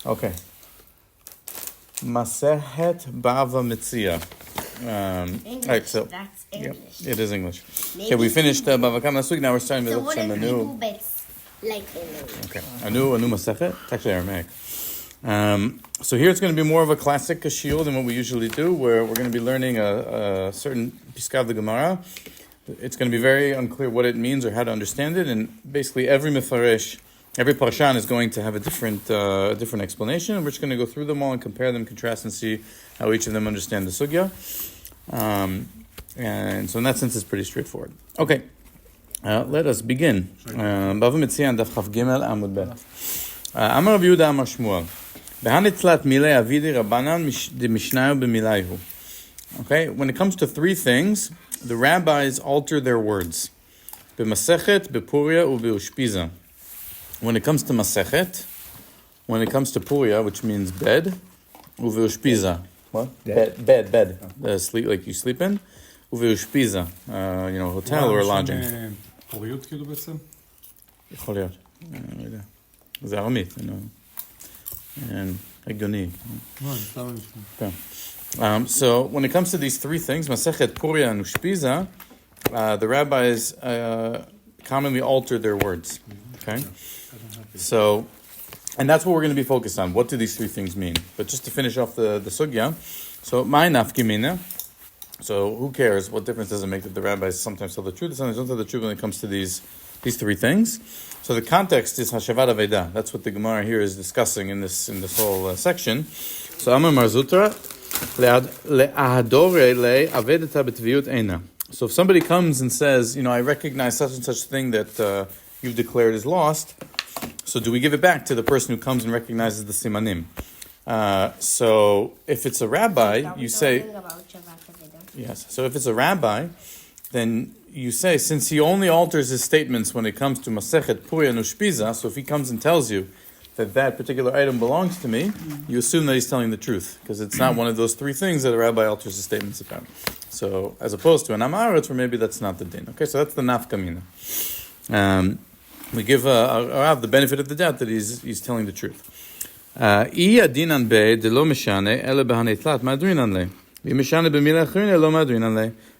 Okay. Masechet Bava Metzia. English. Right, so, That's English. It is English. Okay, we finished Bava Kama last week. Now we're starting with So a new. like English. Okay, a new Masechet. It's actually Aramaic. So here it's going to be more of a classic shiur than what we usually do, where we're going to be learning a certain piska of the Gemara. It's going to be very unclear what it means or how to understand it, and basically every mefarish, every parshan is going to have a different explanation, and we're just going to go through them all and compare them, contrast, and see how each of them understand the sugya. And so in that sense, it's pretty straightforward. Okay, let us begin. Bava Metzia and Daf Chaf Gimel Amud Bet. Amar Rav Yehuda Amar Shmuel. Bahni Mily, Aviday, Rabbanan, dמשנו במלייהו. Okay, when it comes to three things, the rabbis alter their words. B'masechet, b'puria, u'b'ushpiza. When it comes to masechet, when it comes to puria, which means bed, u'v'ushpiza. What? Bed. Sleep, like you sleep in. U'v'ushpiza, hotel or lodging. פוריות כאילו בעצם? יכול להיות. לא יודע. זה ארמית, הגיוני. So when it comes to these three things, Masechet, Puria, and Ushpiza, the rabbis commonly alter their words. Okay? So, and that's what we're going to be focused on. What do these three things mean? But just to finish off the sugya, so my nafkimina. So who cares? What difference does it make that the rabbis sometimes tell the truth, sometimes don't tell the truth when it comes to these three things? So the context is Hashavat Aveda. That's what the Gemara here is discussing in this whole section. So Amar Marzutra le'ahadore le'avedeta b'tviyut eina. So if somebody comes and says, I recognize such and such thing that you've declared is lost, so do we give it back to the person who comes and recognizes the simanim? So if it's a rabbi, you say yes. So if it's a rabbi, then you say, since he only alters his statements when it comes to Masechet, Puria, and Ushpiza, so if he comes and tells you that particular item belongs to me, you assume that he's telling the truth, because it's not one of those three things that a rabbi alters his statements about. So, as opposed to an Amaretz, where maybe that's not the din. Okay, so that's the nafkamina. We give Rav the benefit of the doubt that he's telling the truth.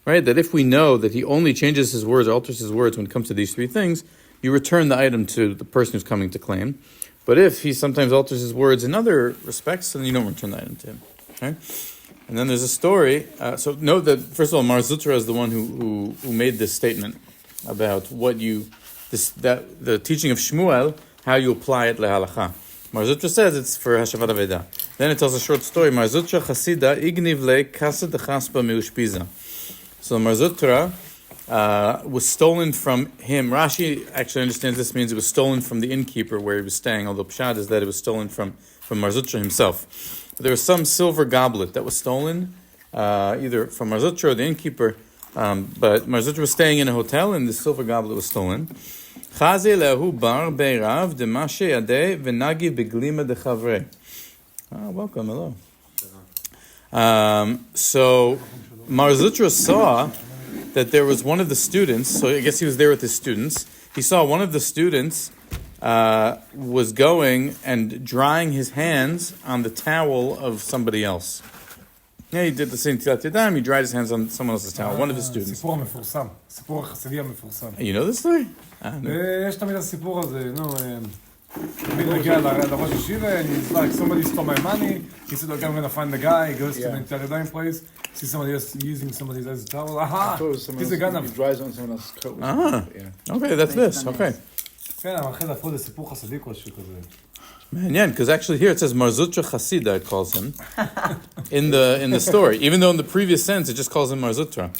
Right, that if we know that he only changes his words, alters his words when it comes to these three things, you return the item to the person who's coming to claim. But if he sometimes alters his words in other respects, then you don't return the item to him. Okay? And then there's a story. So note that, first of all, Marzutra is the one who made this statement about the teaching of Shmuel, how you apply it lehalakha. Marzutra says it's for Hashavat Aveda. Then it tells a short story. Marzutra chasida igniv le kasa de chaspa meushpiza. So Marzutra was stolen from him. Rashi actually understands this means it was stolen from the innkeeper where he was staying, although Pshad is that it was stolen from Marzutra himself. But there was some silver goblet that was stolen, either from Marzutra or the innkeeper, but Marzutra was staying in a hotel and the silver goblet was stolen. Chaze lehu bar beirav demashe yadeh v'nagi beglima dechavre. Welcome, hello. So Marzutra saw that there was one of the students, so I guess he was there with his students. He saw one of the students was going and drying his hands on the towel of somebody else. Yeah, he did the same Tilat Yadayim, he dried his hands on someone else's towel, one of his students. סיפור המפורסם, סיפור החסידי המפורסם. You know this story? יש תמיד הסיפור הזה, תמיד מגיע לראש ישיבה, and he's like, somebody stole my money, he said, okay, I'm going to find the guy, he goes to the Tilat Yadayim place, see somebody else using somebody else's towel, aha, he's a gun. He dries on someone else's coat. Okay, that's this, okay. כן, אבל אחרי להפוך לסיפור חסידי כלשהו כזה. Man, because actually here it says Marzutra Chasida, it calls him in the story. Even though in the previous sense it just calls him Marzutra.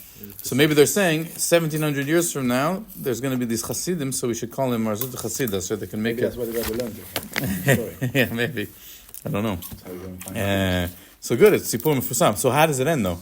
So maybe they're saying 1700 years from now there's going to be these Chasidim, so we should call him Marzutra Chasida so they can make maybe it. That's why they learned it. Yeah, maybe. I don't know. So good, it's Sipur Mefusam. So how does it end though?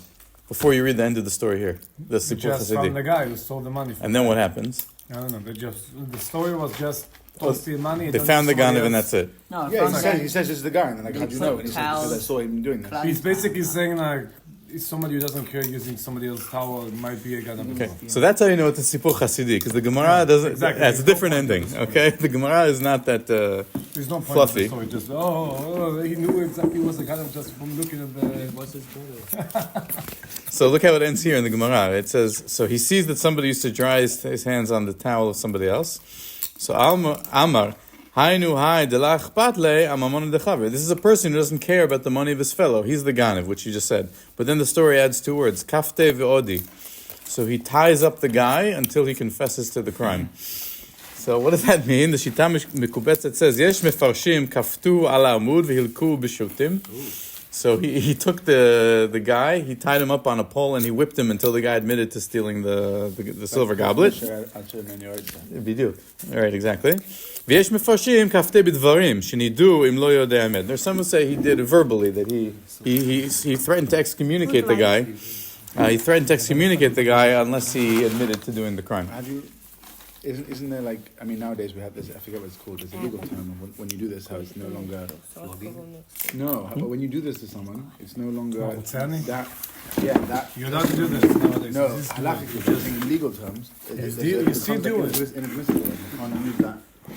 Before you read the end of the story here, the Sipur Chasidi. They just found the guy who stole the money. And then what happens? I don't know. The story was just don't steal money. They found the gun and that's it. No, he says it's the guy, and then how do you know? And he said, because I saw him doing that. He's basically saying like, if somebody who doesn't care using somebody else's towel, it might be a Ganav. Okay, so that's how you know it's a Sipur Hasidi, because the Gemara doesn't. Exactly. Yeah, it's a different ending. Okay, the Gemara is not that There's no point fluffy. in the story. Just he knew exactly what the Ganav just from looking at the. What's his brother? So look how it ends here in the Gemara. It says, so he sees that somebody used to dry his hands on the towel of somebody else. So Amar, Hainu hai delach patle amamon dechaver. This is a person who doesn't care about the money of his fellow. He's the Ganev, which you just said. But then the story adds two words, kafte ve'odi. So he ties up the guy until he confesses to the crime. So what does that mean? The Shita Mikubetzet says, Yesh mefarshim kaftu ala amud v'hilku b'shotim. So he took the guy, he tied him up on a pole, and he whipped him until the guy admitted to stealing the silver goblet. B'diuk. All right, exactly. V'yesh mefarshim kaftei b'dvarim shenidu im lo yodei hamet. There's some who say he did it verbally, that he threatened to excommunicate the guy. He threatened to excommunicate the guy unless he admitted to doing the crime. Isn't there like, I mean, nowadays we have this, I forget what it's called, there's a legal term of when you do this, how it's no longer, but when you do this to someone, it's no longer that, You're not to do this nowadays. no, halachically, just in legal terms, you still do it. It's inadmissible, you can't use that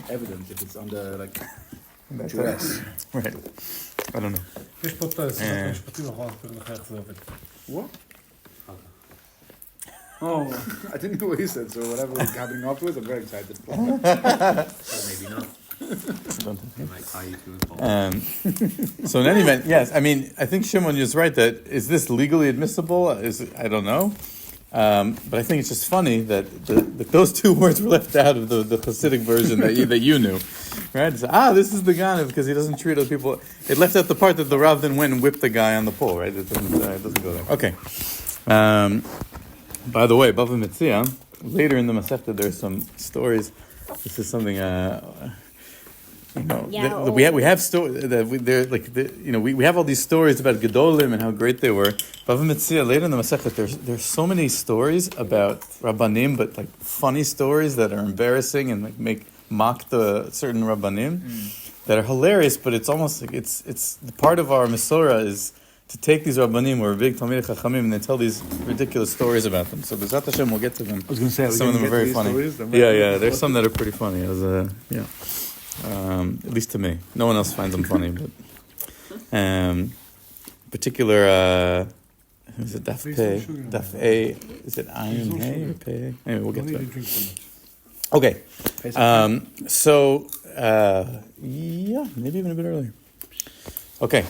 evidence if it's under, like, duress. Right. I don't know. יש פה את הסרט המשפטים, אנחנו נסביר לך איך זה עובד. What? Oh, I didn't know what he said, so whatever was happening afterwards, I'm very excited. Maybe not. They might tie you to a pole. So in any event, yes, I mean, I think Shimon is right that, is this legally admissible? I don't know. But I think it's just funny that those two words were left out of the Hasidic version that you knew. Right? So, this is the Ganev because he doesn't treat other people. It left out the part that the Rav then went and whipped the guy on the pole, right? It doesn't go there. Okay. By the way, Bava Metzia, later in the Masechta, there's some stories. This is something, we have stories that we have all these stories about Gedolim and how great they were. Bava Metzia, later in the Masechta, there's so many stories about Rabbanim, but like funny stories that are embarrassing and like mock the certain Rabbanim that are hilarious. But it's almost like it's the part of our Mesorah is to take these Rabbanim who are big Talmidei Chachamim and they tell these ridiculous stories about them. So B'ezrat Hashem, we'll get to them. I was going to say, some of them are very funny. Yeah, there's some that are pretty funny. At least to me. No one else finds them funny, but particular. Is it Daf Pei? Daf A? Is it Ayin Hey or Pei? Anyway, we'll get to it. Okay. Maybe even a bit earlier. Okay,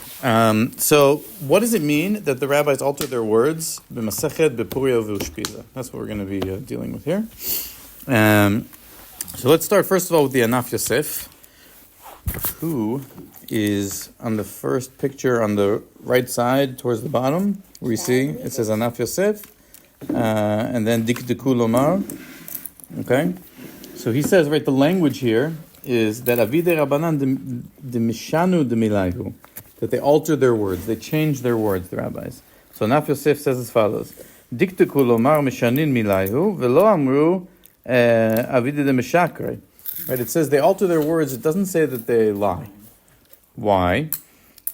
so what does it mean that the rabbis altered their words? B'masechet, b'puria, v'ushpiza. That's what we're going to be dealing with here. So let's start first of all with the Anaf Yosef, who is on the first picture on the right side towards the bottom, where you see it says Anaf Yosef, and then Dikdeku Lomar. Okay, so he says, right, the language here is that Avidei Rabbanan Dמשנו במלייהו, that they altered their words, they changed their words, the rabbis. So Anaf Yosef says as follows: Dikteku lomar mishanin milayhu velo amru Avidei demishakrei. Right, it says they alter their words. It doesn't say that they lie. Why?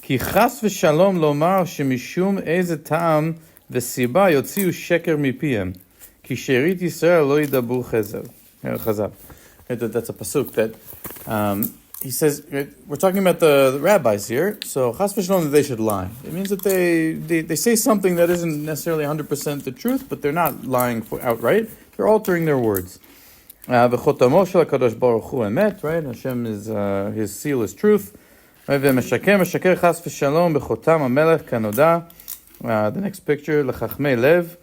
Ki chas v'shalom lomar shemishum eze ta'am v'siba yotziu sheker mipiem ki sherit Yisrael lo yidabu chazav. That's a pasuk that he says, we're talking about the rabbis here, so chas v'shalom that they should lie. It means that they say something that isn't necessarily 100% the truth, but they're not lying outright. They're altering their words. V'chotamo shel HaKadosh Baruch Hu emet, right? Hashem is, his seal is truth. V'meshaker chas v'shalom b'chotam hamelech kanoda. The next picture, l'chachmei lev.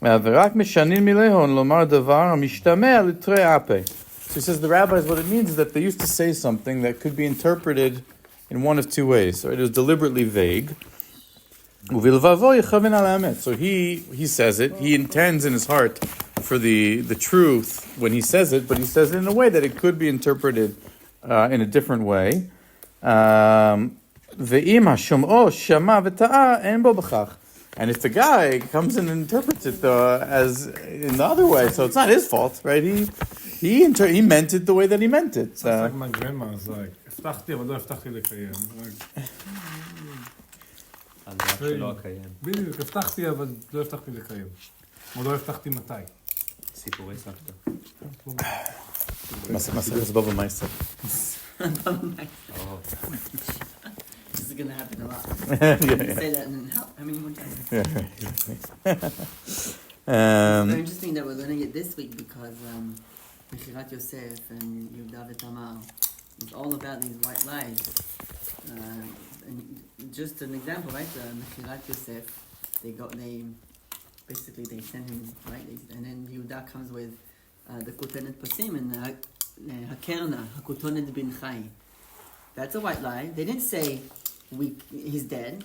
V'rak mishanin milehon lomar davar ha'mishtameh litrei apeh. So he says the rabbis, what it means is that they used to say something that could be interpreted in one of two ways. So it was deliberately vague. So he says it, he intends in his heart for the truth when he says it, but he says it in a way that it could be interpreted in a different way. And if the guy comes in and interprets it as in the other way, so it's not his fault, right? He meant it the way that he meant it. It's like my grandma was like, הבטחתי, אבל לא הבטחתי לקיים. על דבר שלא הקיים. בדיוק, הבטחתי, אבל לא הבטחתי לקיים. או לא הבטחתי מתי. סיפורי סבתא. Masechet Bava Metzia. This is gonna happen a lot. Yeah, Say that and then how many more times? It's very interesting that we're learning it this week because Mechirat Yosef and Yehuda v'Tamar is all about these white lies. And just an example, right? Mechirat Yosef, they basically send him, right? And then Yehuda comes with the Kotenet Pasim and Hakerna, Hakotonet bin Chai. That's a white lie. They didn't say he's dead.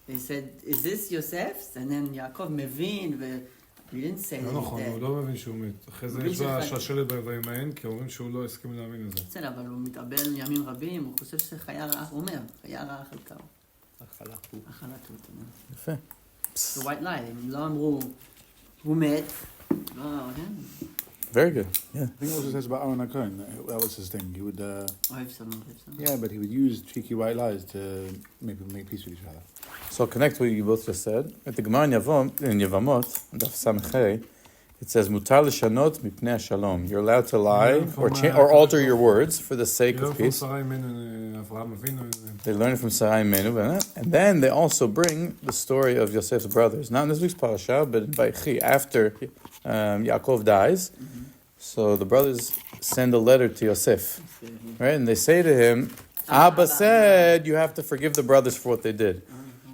They said, is this Yosef's? And then Yaakov mevin, we didn't say לא that he's נכון, dead. הוא לא מבין שהוא מת. אחרי זה יש לה שלשלת וימיין, כי אומרים שהוא לא הסכים להאמין לזה. בסדר, אבל הוא מתאבל ימים רבים, הוא חושב שחיה רעה, הוא אומר, חיה רעה חלקה. אכלתו. יפה. זה white lie, הם לא אמרו, הוא מת, לא, כן? Very good. Yeah. I think it also says about Aaron HaKohen, that was his thing. He would, אוהב שלום. yeah, but he would use cheeky white lies to make people make peace with each other. So I'll connect what you both just said. At the Gemara in Yevamot, Daf Samechei, it says, Mutar l'shanot mipnei shalom. You're allowed to lie or alter your words for the sake of peace. They learn it from Sarai Menu, and then they also bring the story of Yosef's brothers. Not in this week's parasha, but in Vaychi, after Yaakov dies. So the brothers send a letter to Yosef, right? And they say to him, Abba said you have to forgive the brothers for what they did.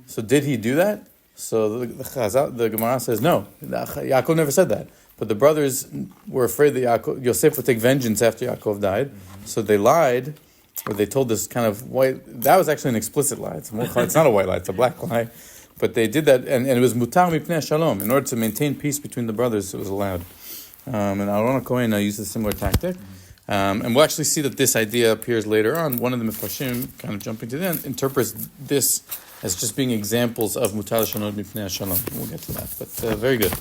So did he do that? So the Gemara says no. Yaakov never said that. But the brothers were afraid that Yosef would take vengeance after Yaakov died. So they lied, or they told this kind of white... That was actually an explicit lie. It's not a white lie, it's a black lie. But they did that, and it was mutar mipnei shalom. In order to maintain peace between the brothers, it was allowed. And Aaron HaKohen used a similar tactic. And we'll actually see that this idea appears later on. One of the Mefarshim, kind of jumping to the end, interprets this as just being examples of mutar shalom mipnei shalom. We'll get to that, but very good.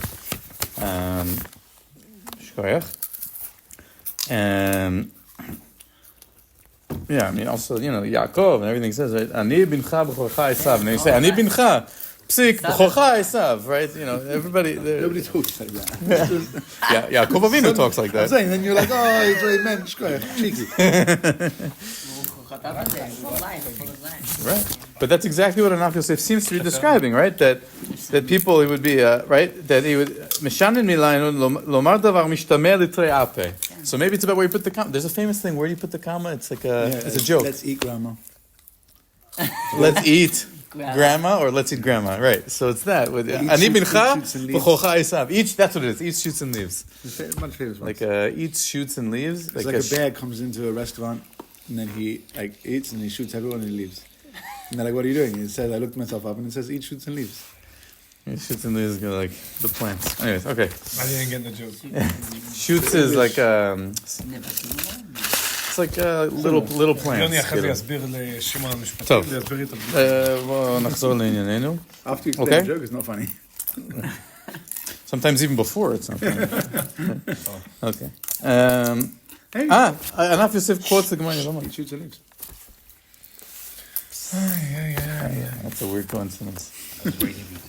Shkoyach. Yeah, I mean, also, Yaakov and everything says, right? Ani bincha b'chorcha Esav. And they say, Ani bincha, psik, b'chorcha Esav, right? Everybody... Nobody talks like that. Yeah, Yaakov Avinu talks like I'm that. saying, then you're like, oh, it's very men, cheeky. Right. But that's exactly what Anaf Yosef seems to be describing, right? That people, it would be, right? That he would, Meshanin milaynu, lomar davar mishtameh litrei ape. So maybe it's about where you put the comma. There's a famous thing, where do you put the comma? It's like it's a joke. Let's eat grandma. Let's eat grandma, or let's eat grandma, right? So it's that. Ani bincha b'chocha Esav. Each, that's what it is. Eats, shoots, and leaves. Much famous ones. Like eats, shoots, and leaves. It's like a bear comes into a restaurant, and then he eats, and he shoots everyone, and he leaves. And they're like, what are you doing? He says, I looked myself up, and it says, eat, shoots, and leaves. Eats, shoots, and leaves go like the plants. Anyways, okay. I didn't get the joke. Shoots is like it's like little plants. יוני אחרי זה יסביר לשמעון המשפטים, טוב. ויסביר לי את הבדיחה. בואו נחזור לענייננו. After you explain the joke, it's not funny. Sometimes even before it's not funny. Okay. Anaf Yosef quotes the Gemara. He shoots and leaves. That's a weird coincidence. I was waiting for you to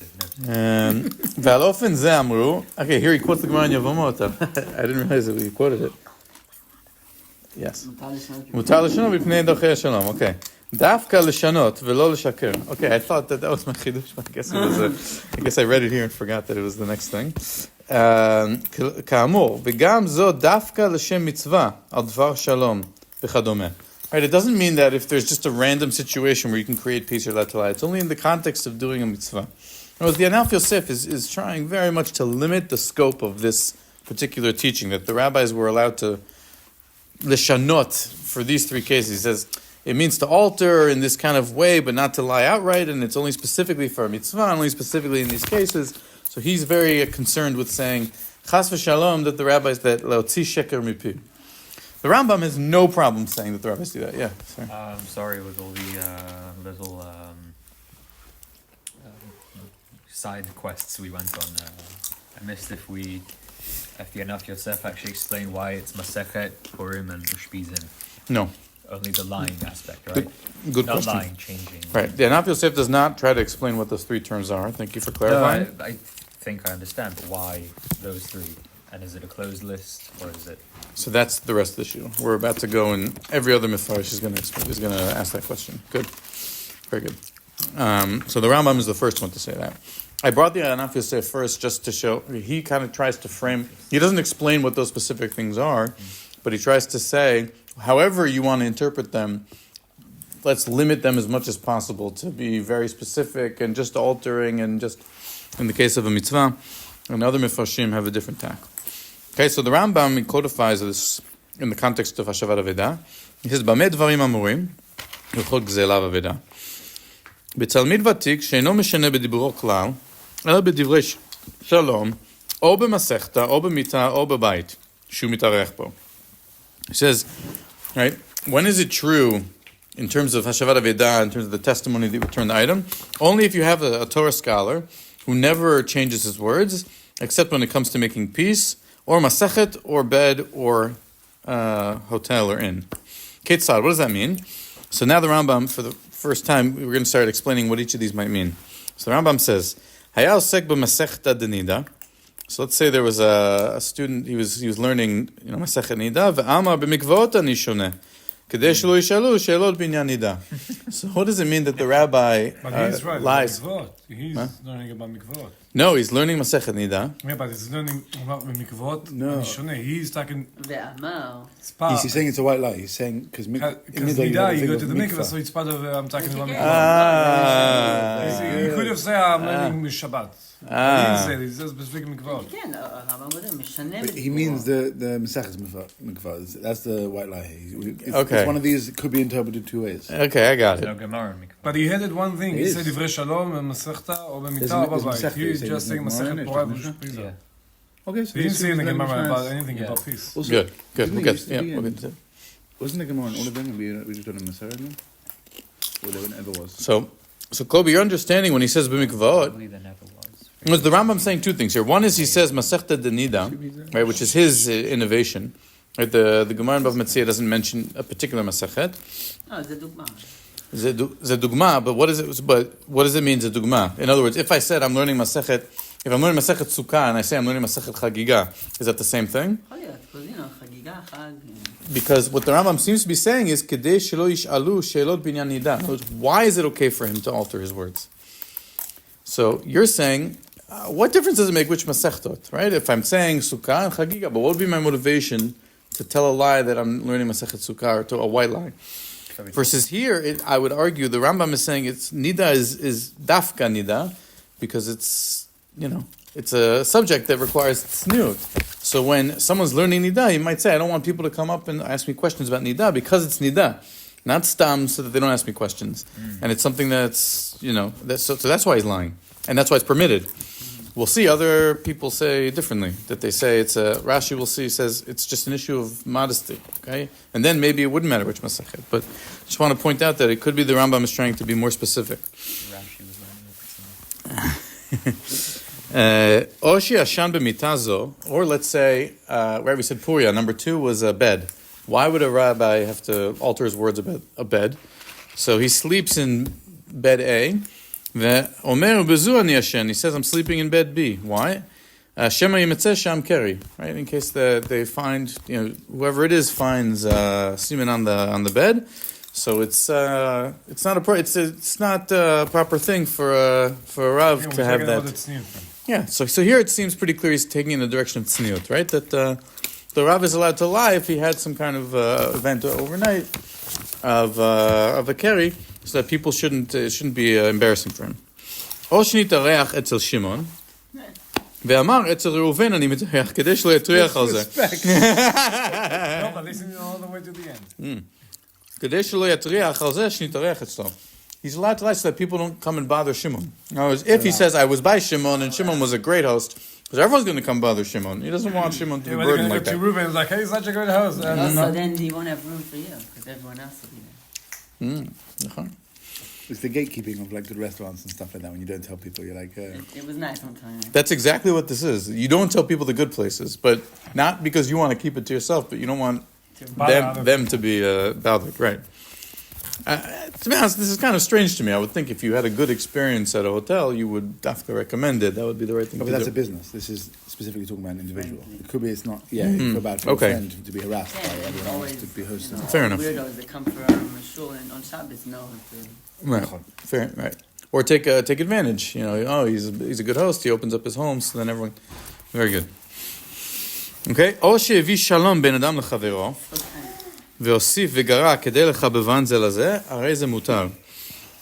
ועל אופן זה אמרו, okay, here he quotes the Gemara in Yevamot. I didn't realize that he quoted it. Yes. מותר לשנות בפני דרכי השלום, okay. דווקא לשנות ולא לשקר. Okay, I thought that was my chidush, but I guess I read it here and forgot that it was the next thing. כאמור, וגם זו דווקא לשם מצווה על דבר שלום וכדומה. Right, it doesn't mean that if there's just a random situation where you can create peace or let to lie. It's only in the context of doing a mitzvah. The Anaf Yosef is trying very much to limit the scope of this particular teaching, that the rabbis were allowed to lishanot for these three cases. He says it means to alter in this kind of way, but not to lie outright, and it's only specifically for a mitzvah, only specifically in these cases. So he's very concerned with saying, chas v'shalom, that the rabbis, that leotzi sheker mipi. The Rambam has no problem saying that the rabbis do that. Yeah, sorry. I'm sorry with all the little side quests we went on. I missed if the Anaf Yosef actually explained why it's Masechet, Purim, and Ushpizin. No. Only the lying aspect, right? Good Not question. lying, changing. Right. The Anaf Yosef does not try to explain what those three terms are. Thank you for clarifying. I think I understand, but why those three? And is it a closed list, or is it? So that's the rest of the issue. We're about to go, and every other mifarish is going to ask that question. Good. Very good. So the Rambam is the first one to say that. I brought the Anaf Yosef first just to show, he kind of tries to frame, he doesn't explain what those specific things are, but he tries to say, however you want to interpret them, let's limit them as much as possible to be very specific and just altering, and just, in the case of a mitzvah, and other mifarshim have a different tack. Okay, so the Rambam codifies this in the context of Hashavat Aveda. He says, "Bameh dvarim amurim, l'chol gzelav Aveda. בתלמיד ותיק שאינו משנה בדיבורו כלל, אלא בדברי שלום, או במסכתא, או במיטה, או בבית, שהוא מתארח בו." He says, right, when is it true in terms of Hashavat Aveda, in terms of the testimony that you return the item? Only if you have a Torah scholar who never changes his words, except when it comes to making peace, or masechet, or bed, or hotel or inn. Ketzad, what does that mean? So now the Rambam, for the first time, we're going to start explaining what each of these might mean. So the Rambam says, Haya osek b'masechta denida. So let's say there was a student, he was learning, Masechet Nida, ve'amar b'mikvot ani shoneh. Kedei shelo yishalu she'elot binyan nida. So what does it mean that the rabbi But he's right, lies? He's learning about mikvot. No, he's learning Masechet Nida. Yeah, but he's learning about mikvot. No. He's talking Ve'amar. Is he saying it's a white lie? He's saying because Nida, you go to the mikvah, so it's part of I'm talking about mikvot. He could have said I'm learning Shabbat. He didn't say this. He says specific mikvot. כן, הרמב"ם קודם משנה בדיבור. He means the Mesechus mikvah. That's the white lie. Okay. It's one of these that could be interpreted two ways. Okay, I got No it. Gemara in mikvah. But he added one thing. He It said is. divrei shalom b'masechta or b'mita There's or a- there's b'bayit. Masechta, He's he's just saying saying Masechet Gemara, Torah Mishnah. v'Pisa. Yeah. Okay, so He didn't say in the Gemara Mishnah about is- anything Yeah. about peace. Also, Good. didn't We'll it get, used to yeah, be we'll in- get to it. Wasn't the Gemara in all of them? We just done a Masechta? Or there never was. So Kobe, your understanding when he says b'mikvot, Probably there never was. was the Rambam saying two things here. One is he says Masechta Denida, right, which is his innovation. Right, the Gemara in Bava Metzia doesn't mention a particular Masechet. לא, זה דוגמה. Ze dugma, but what does it mean, ze dugma? In other words, if I said I'm learning Masechet, if I'm learning Masechet Sukkah and I say I'm learning Masechet Chagiga, is that the same thing? יכול להיות, קוזינו, חגיגה, חג. Because what the Rambam seems to be saying is, Kedei shelo yish'alu she'elot binyan nida. In other words, why is it okay for him to alter his words? So you're saying, what difference does it make which Masechtot, right? If I'm saying Sukkah and Chagiga, but what would be my motivation to tell a lie that I'm learning Masechet Sukkah or to a white lie? Versus here, I would argue the Rambam is saying it's nida is dafka nida because it's it's a subject that requires tzniut. So when someone's learning nida, you might say, I don't want people to come up and ask me questions about nida because it's nida, not stam, so that they don't ask me questions. And it's something that's so that's why he's lying, and that's why it's permitted. We'll see other people say differently, that they say it's Rashi will see says it's just an issue of modesty, okay? And then maybe it wouldn't matter which Masechet. But I just want to point out that it could be the Rambam is trying to be more specific. Rashi was learning it. Oshi Ashan b'mitazo, or let's say, right, we said Puria, number 2 was a bed. Why would a rabbi have to alter his words about a bed? So he sleeps in bed A, Omer bezu ani yashen. He says, I'm sleeping in bed B. Why? Shema yimetzeh sham keri. Right, in case that they find, whoever it is finds semen on the bed. So it's not a proper thing for a rav to have that. Yeah. So here it seems pretty clear he's taking in the direction of tzniut, right? That the rav is allowed to lie if he had some kind of event overnight of a keri. So that people shouldn't be embarrassing for him. או שנתארח אצל שמעון, ואמר אצל ראובן אני מתארח, כדי שלא יטריח על זה. No, but listen all the way to the end. כדי שלא יטריח על זה, שנתארח אצלו. He's allowed to lie so that people don't come and bother Shimon. In other words, if he says, I was by Shimon, and Shimon was a great host, because everyone's going to come bother Shimon. He doesn't want Shimon to be burdened like that. Reuben like, hey, he's such a great host. Also, then he won't have room for you, because everyone else will be there. It's the gatekeeping of like good restaurants and stuff like that. When you don't tell people, you're like, It was nice one time. That's exactly what this is. You don't tell people the good places, but not because you want to keep it to yourself, but you don't want them to be bothered, right? To be honest, this is kind of strange to me. I would think if you had a good experience at a hotel, you would definitely recommend it. That would be the right thing But to that's do. a business. This is specifically talking about an individual. It could be it's not. Yeah, you feel bad for a friend to be harassed by everyone else to be hosting. Fair enough. Weirdos that come for shul and on Shabbos know how to. Right. Fair. Right. Or take advantage. He's a good host. He opens up his home, so then everyone. Very good. Okay. או שהביא שלום בין אדם לחברו, והוסיף וגרע כדי לחבבן זה לזה, הרי זה מותר.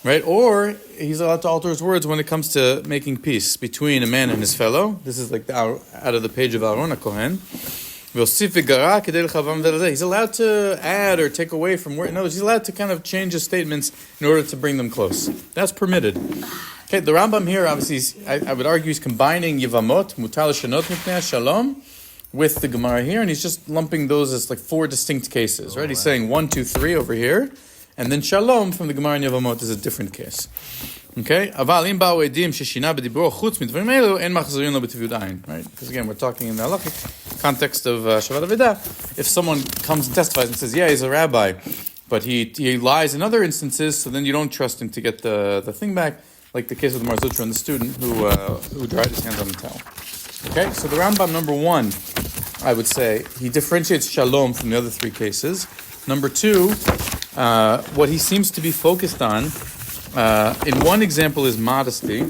Right? Or he's allowed to alter his words when it comes to making peace between a man and his fellow. This is like out of the page of Aaron HaKohen. והוסיף וגרע כדי לחבבן זה לזה. He's allowed to add or take away from words. No, he's allowed to kind of change his statements in order to bring them close. That's permitted. Okay, the Rambam here, obviously, I would argue he's combining Yevamot, Mutar L'Shanot Mipnei Shalom, with the Gemara here, and he's just lumping those as like 4 distinct cases, right? He's saying 1, 2, 3 over here, and then Shalom from the Gemara in Yevamot is a different case. Okay? אבל אם באו עדים ששינה בדיברו חוץ מדברים אלו, אין מחזירים לו בטבעיות עין, right? Because again, we're talking in the halachic context of Shabbat Avida. If someone comes and testifies and says, yeah, he's a rabbi, but he lies in other instances, so then you don't trust him to get the thing back, like the case of the Mar Zutra and the student who dried his hands on the towel. Okay, so the Rambam, number 1, I would say, he differentiates Shalom from the other 3 cases. Number 2, what he seems to be focused on, in one example is modesty.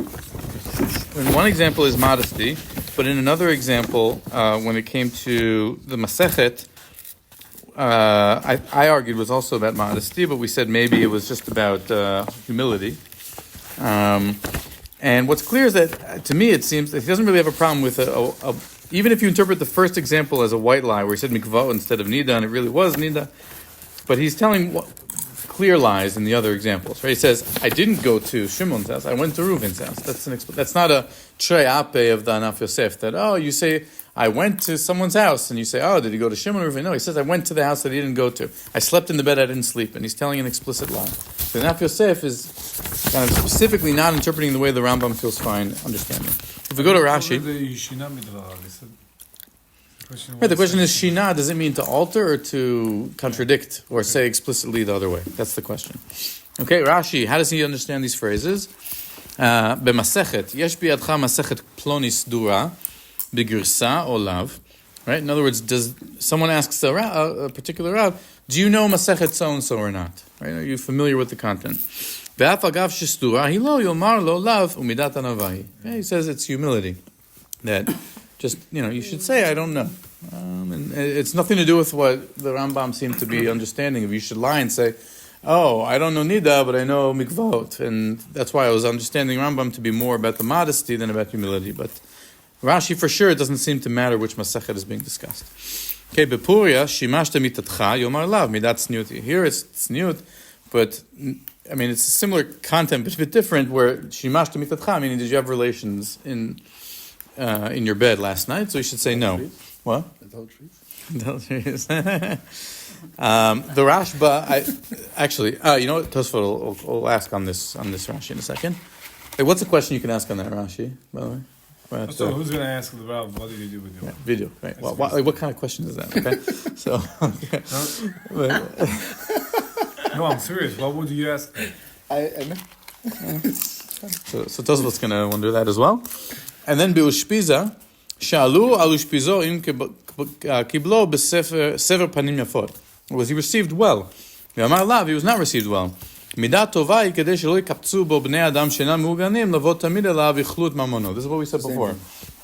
But in another example, when it came to the Masechet, I argued was also about modesty, but we said maybe it was just about humility. And what's clear is that, to me, it seems that he doesn't really have a problem with even if you interpret the first example as a white lie, where he said mikvah instead of nida, and it really was nida, but he's telling clear lies in the other examples, right? He says, I didn't go to Shimon's house, I went to Reuven's house. That's not a trei ape of the Anaf Yosef, that, you say, I went to someone's house, and you say, did he go to Shimon or Reuven? No, he says, I went to the house that he didn't go to. I slept in the bed I didn't sleep, and he's telling an explicit lie. The Anaf Yosef is kind of specifically not interpreting the way the Rambam feels fine understanding. If we go to Rashi, the question is, Shina, does it mean to alter or to contradict or say explicitly the other way? That's the question. Okay, Rashi, how does he understand these phrases? B'masechet, yesh biyadcha masechet ploni sdura, b'girsa o lav. Right? In other words, does someone asks a particular Rav, do you know masechet so-and-so or not? Right? Are you familiar with the content? Ve'af agav shesdura, hilo yomar lo lav umidat anavahi. He says it's humility. That just, you should say, I don't know. And it's nothing to do with what the Rambam seemed to be understanding of. You should lie and say, I don't know Nida, but I know Mikvot. And that's why I was understanding Rambam to be more about the modesty than about humility. But Rashi, for sure, it doesn't seem to matter which Masechet is being discussed. Okay, Bepuria, Shimashta mitatcha, Yomar Lav, Midat Tzniut. Here it's Tzniut, but, it's a similar content, but a bit different, where Shimashta mitatcha, meaning did you have relations in your bed last night? So you should say no. What? Adulteries. The Rashba, actually, you know what? Tosfot will ask on this Rashi in a second. Hey, what's the question you can ask on that Rashi, by the way? So who's going to ask the Rav, what did you do with your video? Right. What kind of question is that? Okay. So. No, I'm serious. What would you ask? So Tosfot's going to wonder that as well. And then Beushpiza, Shalu alushpizo im kiblo besever panim yafot. Was he received well? Yamar lav, he was not received well. Midat tova hi kedei shelo yikaptzu bo bnei adam she'enam mu'uganim lavot tamid elav yichlu et mamono. This is what we said before.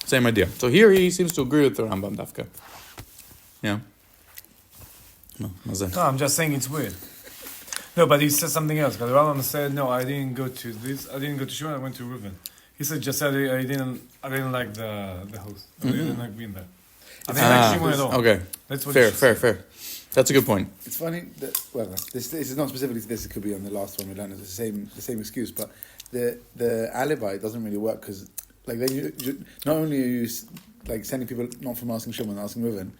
Same idea. So here he seems to agree with the Rambam Dafka. Yeah. No, I'm just saying it's weird. No, but he said something else. Because the Rambam said, no, I didn't go to this. I didn't go to Shimon. I went to Reuven. He said, just said I didn't like the host. I didn't like being there. I didn't like Shimon at all. Okay. That's what fair. That's a good point. It's funny that, this is not specifically to this. It could be on the last one we learned. It's the same excuse, but the alibi doesn't really work because then you not only are you sending people not from asking Shimon, asking Reuven,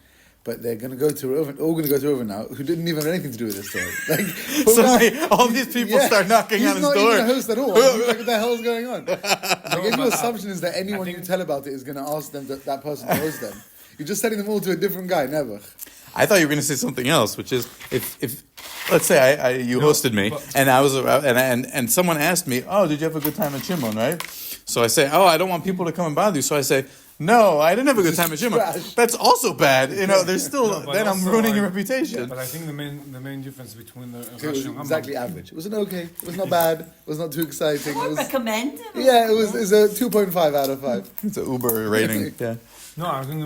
but they're going to go to Reuven, all going to go to Reuven now, who didn't even have anything to do with this story. Suddenly, all these people start knocking on his door. He's not even a host at all. What the hell's going on? If your assumption is that anyone you tell about it is going to ask them that person to host them, you're just sending them all to a different guy, never. I thought you were going to say something else, which is if let's say you hosted me, and I was and someone asked me, "Oh, did you have a good time at Shimon?" Right? So I say, "Oh, I don't want people to come and bother you." So I say, "No, I didn't have a good time at Shimon." That's also bad. You know, there's still then I'm ruining your reputation. But I think the main difference between the It was Rashi and Rambam. exactly average. It wasn't okay. It was not bad. It was not too exciting. I It was, recommend. yeah, it was a 2.5 out of 5. It's an Uber rating. Yeah. No, I think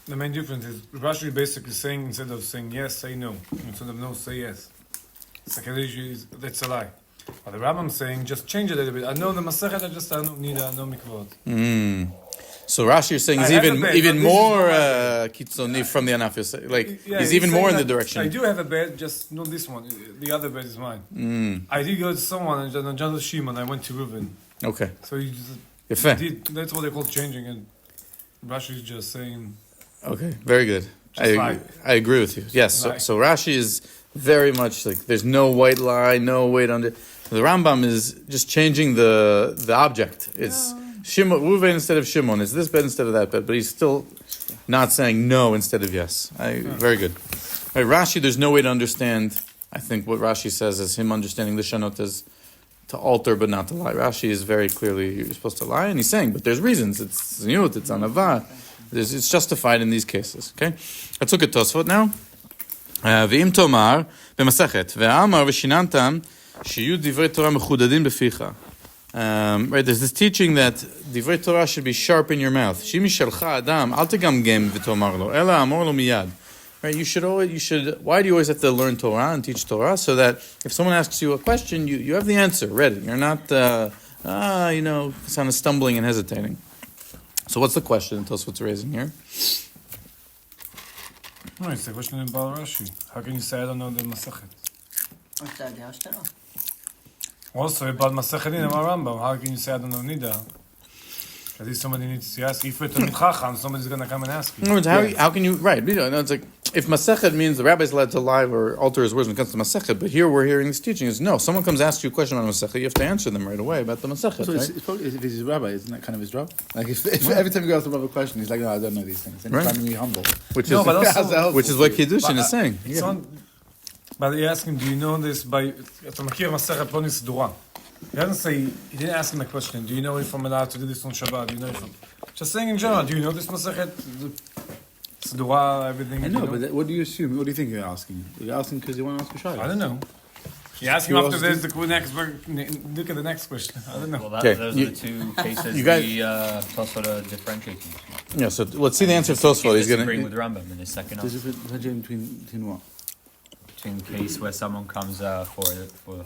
the main difference is Rashi is basically saying, instead of saying yes, say no. Instead of no, say yes. Second issue is that's a lie. But the Rambam saying just change it a little bit. I know the Masechet, I don't need no mikvot. So Rashi is saying is I have a bed, even but this more is kitzoni from the Anaf. Like Yeah, he's even saying more in the that direction. I do have a bed, just not this one. The other bed is mine. I did go to someone and just Shimon. I went to Reuven. Okay. So you just Yefeh. that's what they call changing, and Rashi is just saying. Okay, very good. Just I agree with you. Yes, so Rashi is very much like there's no white lie, no weight under. The Rambam is just changing the object. It's Shimon, Reuven instead of Shimon. It's this bed instead of that bed, but he's still not saying no instead of yes. Very good. Right, Rashi, there's no way to understand. I think what Rashi says is him understanding the Shanot as to alter but not to lie. Rashi is very clearly you're supposed to lie, and he's saying, but there's reasons. It's Zniut, it's Anava. It's justified in these cases. Okay, let's look at Tosfot now. Ve'im tomar b'masachet ve'amar v'shinantam shiyu divrei Torah mechudadin beficha. Right, there's this teaching that divrei Torah should be sharp in your mouth. Shimi shalcha adam al tegamgem v'tomar lo ela amor lo miyad. Right, you should. Why do you always have to learn Torah and teach Torah so that if someone asks you a question, you have the answer ready. You're not kind of stumbling and hesitating. So what's the question Tosfot's raising here? No, it's the question about Rashi. How can you say I don't know the Masechet? What's that? Ashtaron. Also about Masechet in Rambam. How can you say I don't know Nida? At least somebody needs to ask. If it's a Chacham, somebody's going to come and ask you. How can you, right, it's like, if Masechet means the rabbi's allowed to lie or alter his words when it comes to Masechet, but here we're hearing this teaching is, no, someone comes to ask you a question on Masechet, you have to answer them right away about the Masechet, So right? it's probably, if he's a rabbi, isn't that kind of his job? Like, if every time you go ask the rabbi a question, he's like, no, I don't know these things. And he's trying to be humble. Which No, is, but also- which is what Kiddushin is saying. It's on, but you ask him, do you know this by... אתה מכיר מסכת פלוני סדורה. He doesn't say, he didn't ask him a question, do you know if I'm allowed to do this on Shabbat? Do you know if I'm... Just saying in general, do you know this Masechet? Sdura, everything. I know, but what do you assume? What do you think you're asking? You're asking because you want to ask a shayla. I don't know. You ask him after this, the next. Look at the next question. I don't know. Well, Okay, those are the two cases you guys- we Tosfot are differentiating. Yeah, so let's see the answer of Tosfot. He's disagreeing going with Rambam in his second There's answer. a difference between what? Between the case where someone comes for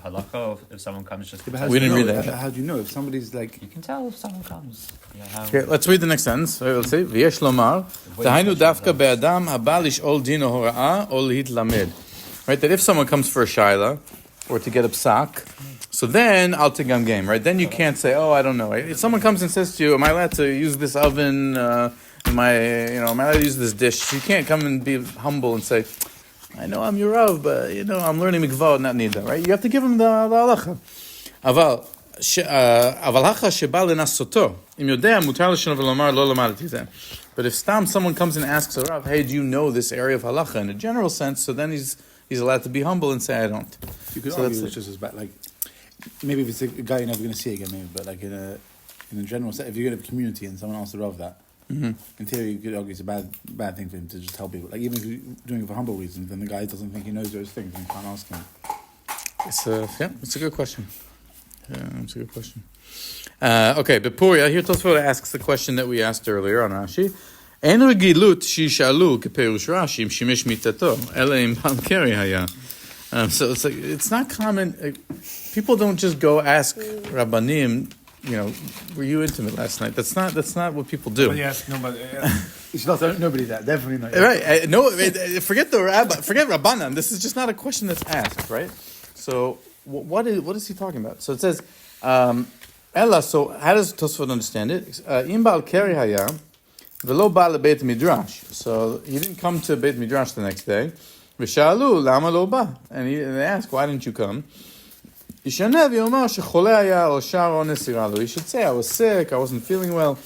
halakha, or if someone comes just... Yeah, but how We do you didn't know? read that. How do you know if somebody's like? You can tell if someone comes. Yeah, how... Okay, let's read the next sentence. Let's see. ויש לומר, דהיינו דווקא באדם הבא לשאול דין או הוראה או להתלמד. Right, that if someone comes for a shaila or to get a psak, so then I'll take game, right? Then you can't say, oh, I don't know. If someone comes and says to you, am I allowed to use this oven? Am I allowed to use this dish? You can't come and be humble and say, I know I'm your Rav, but I'm learning mikvah, not nida, right? You have to give him the halacha. אבל הכה שבא לנסותו, אם יודע, מותר לשנות ולומר, לא למדתי זה. But if someone comes and asks a Rav, hey, do you know this area of halacha in a general sense? So then he's allowed to be humble and say, I don't. You could So argue that's it's just as bad. Like maybe if it's a guy you're never going to see again, maybe. But like in a general set, if you're in a community and someone asks the Rav that, in theory, you could argue it's a bad thing for him to just tell people. Like even if you're doing it for humble reasons, then the guy doesn't think he knows those things and you can't ask him. It's a good question. It's a good question. Okay, but Puria, here Tosfot asks the question that we asked earlier on Rashi. אין רגילות שישאלו כפירוש רש"י אם שימש מיתתו, אלא אם בעל קרי היה. So it's not common. People don't just go ask Rabbanim, were you intimate last night? That's not what people do. But yes, no, but It's not nobody that definitely not. Right? No, forget the rabbi, forget Rabbanan. This is just not a question that's asked, right? So what is he talking about? So it says, Ella. So how does Tosfot understand it? Im ba'al keri haya v'lo ba lebeit midrash. So he didn't come to Beit Midrash the next day. V'shalu lama lo ba, and they asked, why didn't you come? Yishanev yomar shechole haya o shar o nesira lo. You should say, I was sick, I wasn't feeling well.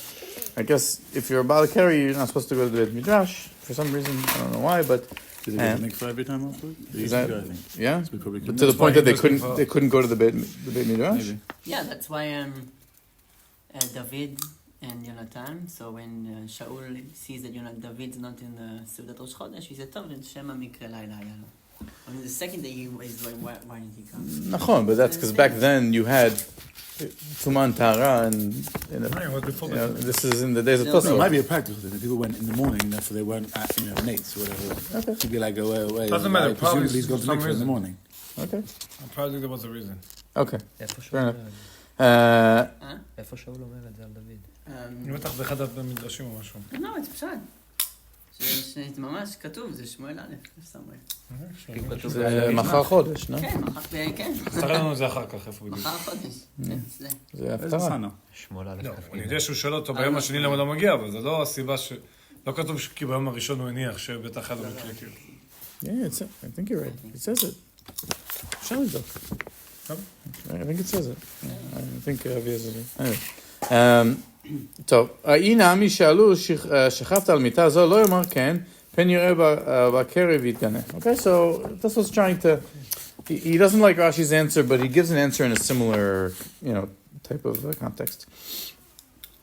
I guess if you're a ba'al keri, you're not supposed to go to the Beit Midrash for some reason. I don't know why, but Did they get a mikvah every time afterwards? Is that, I think. yeah? We probably But couldn't. to the point why that he was they couldn't go to the Beit Midrash? Maybe. Yeah, that's why David and Yonatan. So when Shaul sees that David's not in the Seudat Rosh Chodesh, he said, "Tov, Shema Mikra Laila Hayah lo." On the second day, he is like, "Why didn't he come?" Nachon, but that's because back then you had Tuman Tara and Right, what before you know, this? this is in the days of No, No, it Tosfot. might be a practical thing. People went in the morning, and therefore they weren't at mates or whatever. Okay. You'd be like, away. Doesn't matter, probably Presumably he's got to some mikvah in the reason. morning. Okay. Probably there was a reason. Okay. איפה Fair שאול enough. אומר את זה? Uh, איפה שאול אומר את זה על דוד? אני בטח באחד המדרשים או משהו. לא, זה פשט. זה ממש כתוב, זה שמואל א', סמואל. זה מחר חודש, לא? כן, כן. תראה לנו את זה אחר כך, איפה בדיוק. מחר חודש. אצלם. זה איזה הפתרה. סנה? שמואל א' לא, כ"ג. אני יודע שהוא שואל אותו ביום השני למה לא מגיע, אבל זה לא הסיבה ש... לא כתוב כי ביום הראשון הוא הניח שבטח היה לו מקרה כאילו. Yeah, I think you're right. It says it. אפשר לבדוק. I think it says it. I think אבי has it. Anyway. טוב, הנה מי שאלו, שכבת על מיטה זו, לא יאמר כן, פן יראה בקרב ויתגנה. Okay, so that's what's trying to... He doesn't like Rashi's answer, but he gives an answer in a similar, type of context.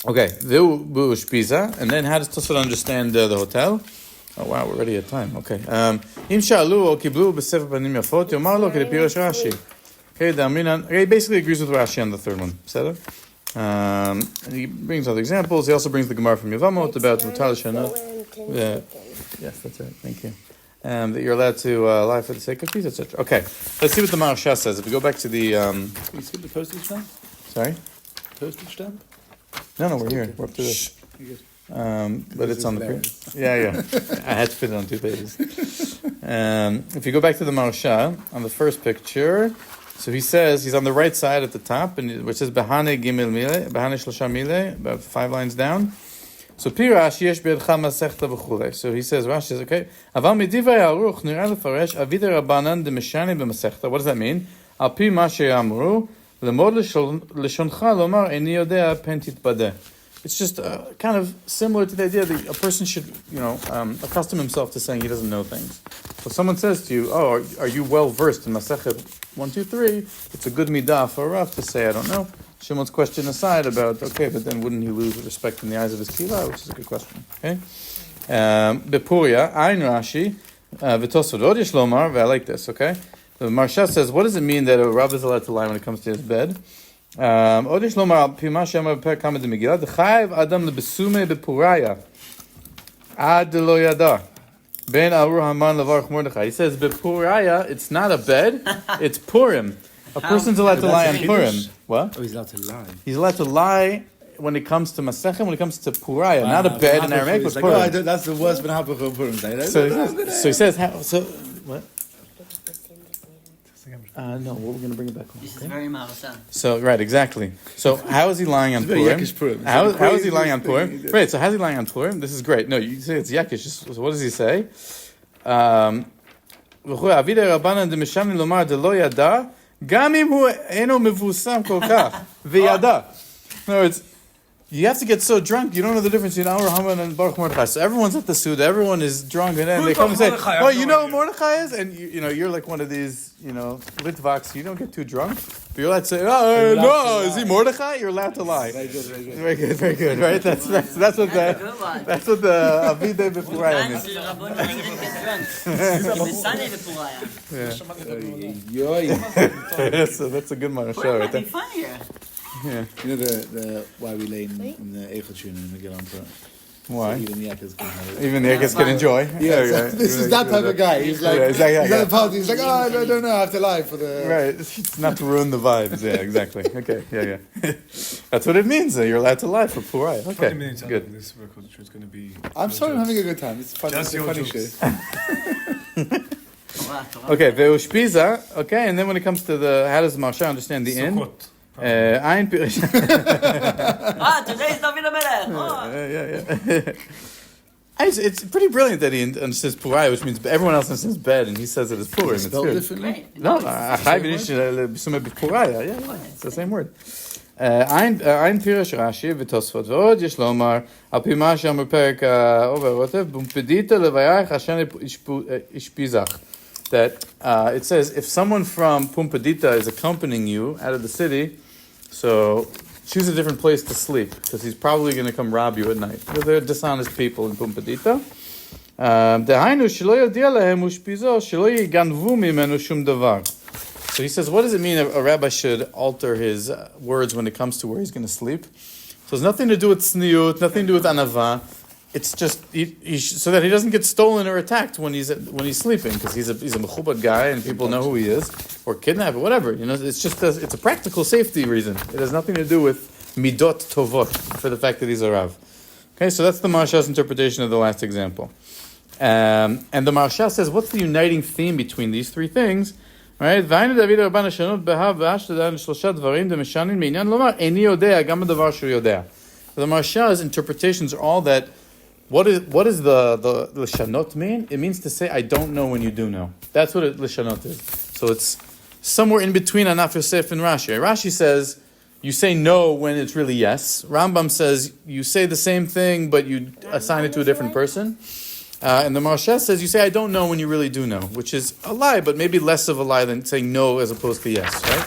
Okay, והוא באושפיזה, and then how does Tosfot understand the hotel? Oh wow, we're already at time. Okay. אם שאלו או קיבלו בספר פנים יפות, יאמר לו כדי פירש רש"י. Okay, he basically agrees with Rashi on the third one. בסדר? And he brings other examples. He also brings the Gemara from Yevamot about Mutal Shana. Yes, that's right. Thank you. That you're allowed to lie for the sake of peace, etc. Okay, let's see what the Maharsha says. If we go back to the... You skip the postage stamp? Sorry? Postage stamp? No, we're here. We're up to this. You're good. But This it's is on the hilarious. Yeah. I had to fit it on 2 pages. If you go back to the Maharsha, on the first picture, so he says, he's on the right side at the top, which says Bahani Gimel Mile, Bahani Shlosha Mile, about 5 lines down. So Pirash Yesh Be'edcha Masechta V'chulei. So he says, Rashi says, okay, Aval Midivrei Aruch Nirah Lefaresh Avidei Rabbanan Demeshani B'Masechta. What does that mean? Al Pi Ma She'amru Lemod Leshoncha Lomar Eni Yodea Pen Titbadeh. It's just kind of similar to the idea that a person should, accustom himself to saying he doesn't know things. So someone says to you, "Oh, are you well versed in Masechet 1, 2, 3?" It's a good midah for a Rav to say, "I don't know." Shimon's question aside about, okay, but then wouldn't he lose respect in the eyes of his kila? Which is a good question. Okay. Bepuria, Ayin Rashi, v'Tosfot Od Yesh Lomar, I like this. Okay. The Maharsha says, what does it mean that a Rav is allowed to lie when it comes to his bed? עוד יש לומר, על פי מה שאמר בפרק כמה דמגילה, דחייב אדם לבסומי בפוריה, עד לא ידע, בין ארור המן לברך מרדכי. He says, בפוריה, it's not a bed, it's Purim. A person's allowed to lie on Purim. What? Oh, he's allowed to lie. He's allowed to lie when it comes to Masechem, when it comes to Puraya, not a bed in Aramaic, but Like, Purim. that's the worst Ben Hapach of Purim. So he says, what? No, we're going to bring it back home. This is very Maharsha. So, right, exactly. So, how is he lying on It's very Purim? Yakish Purim. How is he Crazy lying on thing Purim? he did. Right, so how's he lying on Purim? This is great. No, you say it's Yakish. So what does he say? Avidei Rabbanan Demeshani Lomar Delo Yada, Gam im hu eno mevusam kol kach, v'yada. In other words, you have to get so drunk, you don't know the difference between Amar Haman and Baruch Mordechai. So everyone's at the Suda, everyone is drunk, and then they come and say, Mordechai? I "Oh, have you no know who idea." Mordechai is?" And you're like one of these, Litvaks. You don't get too drunk, but you're allowed to say, "Oh, no, is he Mordechai?" You're allowed to lie. Very good, very good. Very good, very good. Right? That's what the Avidei B'Puraya means. So that's a good Maharsha right there. funnier. Yeah. You know the why we lay in the Eichel tune in the Gilon for Why? even the Yakas can have it. Even the Yakas can enjoy. This is that type of guy. He's like, Yeah, exactly, he's at the party. He's like, oh, I don't know. I have to lie for the. Right, it's not to ruin the vibes. Yeah, exactly. Okay, yeah. That's what it means. You're allowed to lie for Puraya. 20 Okay, minutes out good. of this record show is going to be... I'm sorry, I'm having a good time. It's fun. Just It's a your funny jokes. show. Okay, Veushpiza. Okay, and then when it comes to how does Maharsha understand the end? Sukkot. Ayin Pirish. Today is David HaMelech. Yeah. It's pretty brilliant that he understands Puraya, which means everyone else understands bed, and he says it as Purim. It's Spelled good. differently. Right. No, Achai V'Nish B'Puraya. Yeah, it's the same word. עין פירש רש"י ותוספות ועוד יש לומר על פי מה שאמר פרק עובר רוטף בומפדיתא לווייך אשר השפיזך. That it says if someone from Pumpadita is accompanying you out of the city, so choose a different place to sleep because he's probably going to come rob you at night. Because they're dishonest people in Pumpadita. דהיינו שלא יודיע להם ושפיזו שלא יגנבו ממנו שום דבר. So he says, what does it mean a rabbi should alter his words when it comes to where he's going to sleep? So it's nothing to do with tzniut, nothing to do with anava. It's just so that he doesn't get stolen or attacked when he's sleeping, because he's a mechubad guy and people know who he is, or kidnapped, or whatever. You know, it's just it's a practical safety reason. It has nothing to do with midot tovot for the fact that he's a rav. Okay, so that's the Maharsha's interpretation of the last example. And the Maharsha says, what's the uniting theme between these three things? Right? והיינו דוד רבן השונות בהב ואשתדע לשלושה דברים דמשנים מעניין לומר איני יודע גם הדבר שהוא יודע. The Maharsha's interpretations are all that. What does the lishanot mean? It means to say I don't know when you do know. That's what lishanot is. So it's somewhere in between Anaf Yosef and Rashi. Rashi says you say no when it's really yes. Rambam says you say the same thing but you assign it to a different person. And the Maharsha says you say I don't know when you really do know, which is a lie, but maybe less of a lie than saying no as opposed to yes, right?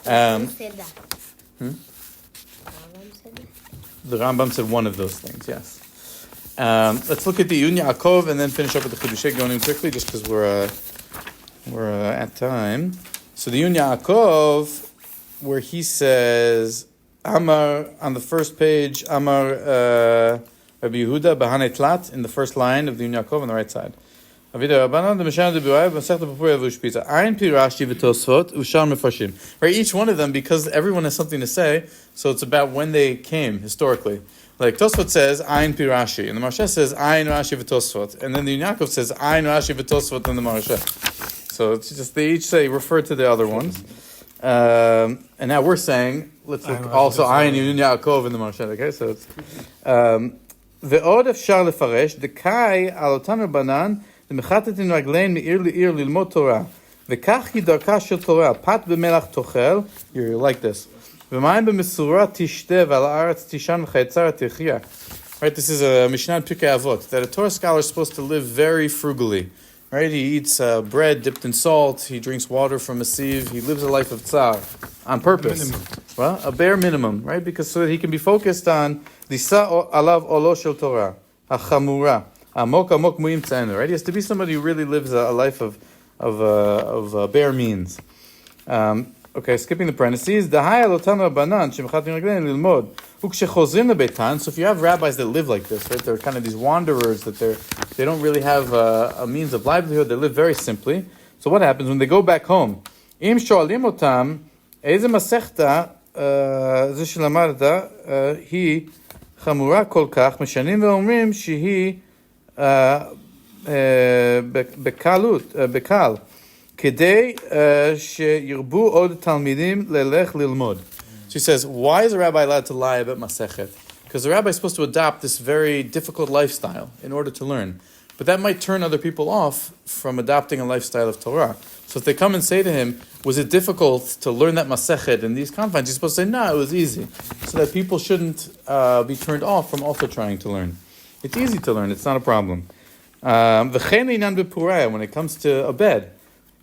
Rambam said that. Rambam said that. The Rambam said one of those things, yes. Let's look at the Yun Yaakov and then finish up with the Chidushei Gonim quickly, just because we're at time. So the Yun Yaakov, where he says Amar on the first page, Amar Rabbi Yehuda Bahane Tlat in the first line of the Yun Yaakov on the right side. Right, each one of them, because everyone has something to say, so it's about when they came historically. Like Tosfot says, Ayin Pi Rashi, and the Maharsha says, Ayin Rashi v'Tosfot, and then the Yun Yaakov says, Ayin Rashi v'Tosfot, and the Maharsha. So it's just, they each say, refer to the other ones. And now we're saying, let's look also Ayin Yun Yaakov in the Maharsha, okay? So it's, Ve'od efshar lefaresh, dekai al otam Rabbanan, demechattin raglein me'ir le'ir lilmod Torah, ve'kach hi darka shel Torah, pat b'melach tochel, you like this. Right, this is a Mishnah Pirkei Avot, that a Torah scholar is supposed to live very frugally. Right? He eats bread dipped in salt, he drinks water from a sieve, he lives a life of tsar on purpose. Minimum. Well, a bare minimum, right? Because so that he can be focused on Lisa alav olo shel Torah, achamura, amok amok muim tzenu. Right? He has to be somebody who really lives a life of bare means. Okay, skipping the parentheses. So if you have rabbis that live like this, right, they're kind of these wanderers that they don't really have a means of livelihood. They live very simply. So what happens when they go back home? Im shoalim otam eze masechta ze shelamarta hi chamura kol kach meshanim ve'omrim shehi bekal. Kedei sheyirbu od talmidim lelech lilmod. So he says, why is a rabbi allowed to lie about Masechet? Because the rabbi is supposed to adopt this very difficult lifestyle in order to learn. But that might turn other people off from adopting a lifestyle of Torah. So if they come and say to him, was it difficult to learn that Masechet in these confines? He's supposed to say, no, it was easy. So that people shouldn't be turned off from also trying to learn. It's easy to learn, it's not a problem. When it comes to a bed,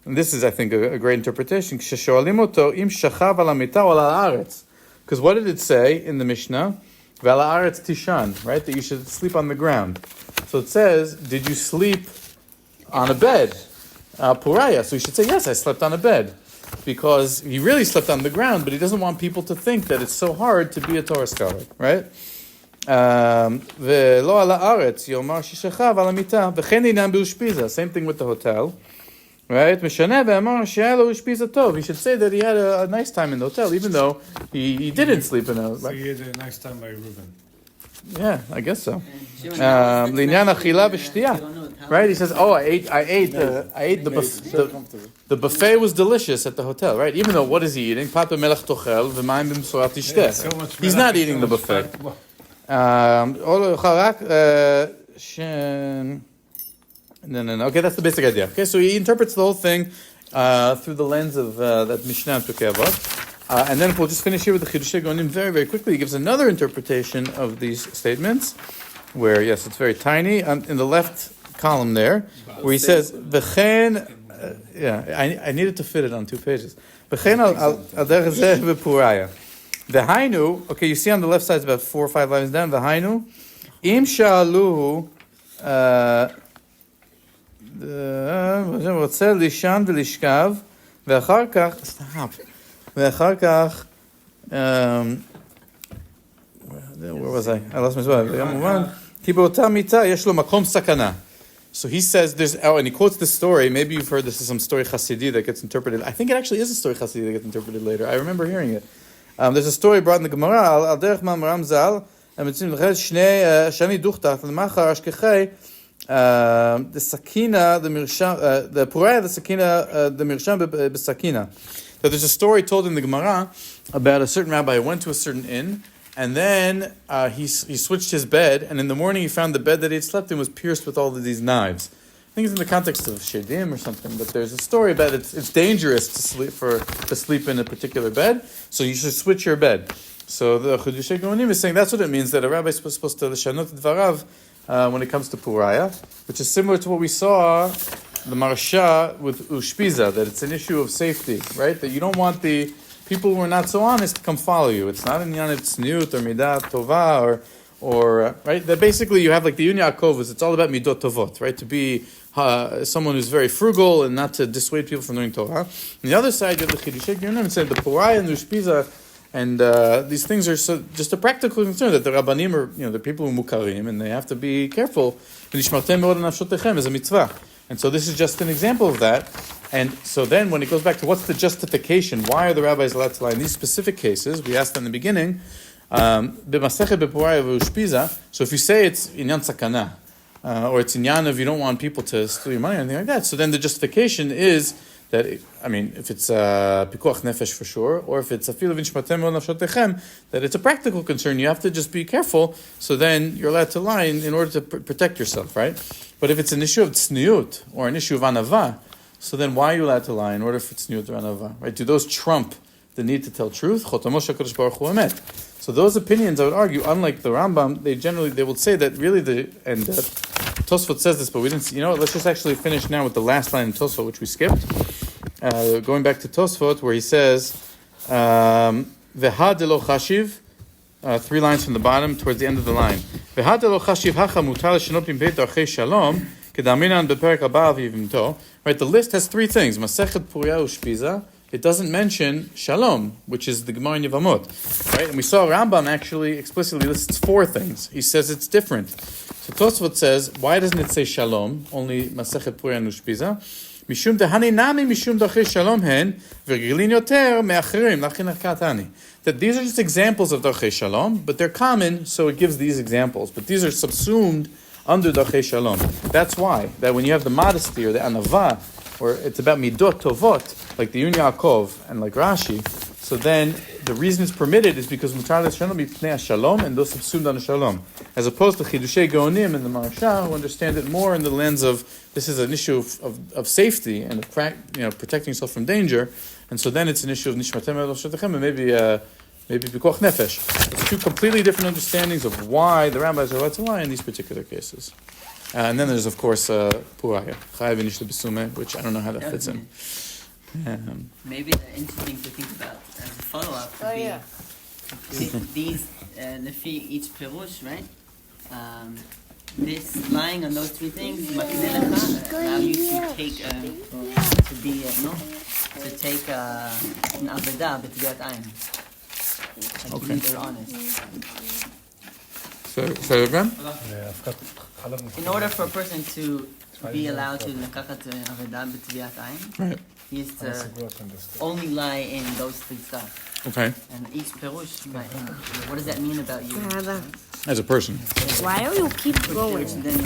and this is, I think, a great interpretation. Because what did it say in the Mishnah? Tishan, right? That you should sleep on the ground. So it says, did you sleep on a bed? Puraya. So you should say, yes, I slept on a bed. Because he really slept on the ground, but he doesn't want people to think that it's so hard to be a Torah scholar, right? Same thing with the hotel. Right? He should say that he had a nice time in the hotel, even though he didn't sleep in a... So he had a nice time by Reuben. Yeah, I guess so. Right? He says, oh, I ate the buffet was delicious at the hotel, right? Even though, what is he eating? He's not eating the buffet. No. Okay, that's the basic idea. Okay, so he interprets the whole thing through the lens of that Mishnah and Pirkei Avot. And then we'll just finish here with the Chidushei Gaonim very, very quickly. He gives another interpretation of these statements, where, yes, it's very tiny, in the left column there, where he says, V'chen, I needed to fit it on 2 pages. V'chen al derech zeh v'puraya. V'hainu, okay, you see on the left side, it's about 4 or 5 lines down, V'hainu, im sha'aluhu, רוצה לישן ולשכב, ואחר כך, ואחר כך, where was I? I lost my spot. כי באותה מיטה יש לו מקום סכנה. So he says, and he quotes this story, maybe you've heard this is some story Hasidi that gets interpreted. I think it actually is a story Hasidi that gets interpreted later. I remember hearing it. There's a story brought in the Gemara, al derech ma'amaram zal, shani duchtach, l'machar ashkechei, the sakina, the mirsham, the puraya, the sakina, the mirsham b'sakina. That there's a story told in the Gemara about a certain rabbi who went to a certain inn, and then he switched his bed, and in the morning he found the bed that he had slept in was pierced with all of these knives. I think it's in the context of Shedim or something, but there's a story about it's dangerous to sleep in a particular bed, so you should switch your bed. So the Chidushei Gaonim is saying that's what it means, that a rabbi is supposed to lishanot dvarav when it comes to Puraya, which is similar to what we saw the Marsha with Ushpiza, that it's an issue of safety, right? That you don't want the people who are not so honest to come follow you. It's not an yan of tzniut or midat tova or right? That basically you have like the Yun Yaakov it's all about midot tovot, right? To be someone who's very frugal and not to dissuade people from learning Torah. On the other side, you have the Chidushei Gaonim, it said the Puraya and the Ushpiza, and these things are just a practical concern that the Rabbanim are, the people who mukarim, and they have to be careful. Is a mitzvah. And so this is just an example of that. And so then when it goes back to what's the justification, why are the rabbis allowed to lie in these specific cases? We asked in the beginning, so if you say it's inyan sakana, or it's inyan of you don't want people to steal your money or anything like that, so then the justification is that, if it's pikuach nefesh for sure, or if it's afilu v'nishmatem od nafshotechem, that it's a practical concern, you have to just be careful, so then you're allowed to lie in order to protect yourself, right? But if it's an issue of tzniut, or an issue of anava, so then why are you allowed to lie in order for tzniut or anava, right? Do those trump the need to tell truth? Chotamo shakadosh baruch hu emet. So those opinions, I would argue, unlike the Rambam, they will say that really Tosfot says this, but we didn't see, let's just actually finish now with the last line in Tosfot, which we skipped. Going back to Tosfot, where he says, Veha de lo chashiv, 3 lines from the bottom, towards the end of the line. Veha de lo chashiv hacha mutar l'shanot b'meit darchei shalom, kedaminan beperek haba v'yivimto. Right, the list has 3 things. Masechet Puraya Ushpiza. It doesn't mention shalom, which is the Gemara in Yevamot. Right, and we saw Rambam actually explicitly lists 4 things. He says it's different. So Tosfot says, why doesn't it say shalom? Only Masechet Puraya Ushpiza. Mishum dehani nami mishum darchei shalom hen v'gilin yoter me'acherim lachin hakatani. That these are just examples of darchei shalom, but they're common, so it gives these examples. But these are subsumed under darchei shalom. That's why that when you have the modesty or the anava, or it's about midot tovot, like the Yun Yaakov and like Rashi, so then the reason it's permitted is because mutar l'shalom b'pnei shalom, and those subsumed under shalom, as opposed to Chidushei Gaonim and the Marsha, who understand it more in the lens of this is an issue of safety and of protecting yourself from danger, and so then it's an issue of nishmatem od nafshotechem and maybe pikuach nefesh. It's 2 completely different understandings of why the rabbis are allowed to lie in these particular cases. And then there's of course Puraya, Chayav v'nishta b'sumeh, which I don't know how that fits in. Maybe the interesting to think about as a follow-up would be these lefi each perush, right? This lying on those 3 things allow you to take an Avida b'tviat ayin. Okay. You're honest. So again? In order for a person to be allowed to לקחת עבודה בטביעת עין, right, he has to only lie in those 3 stuff. Okay. And each perush, what does that mean about you? As a person. Why do you keep going? Which then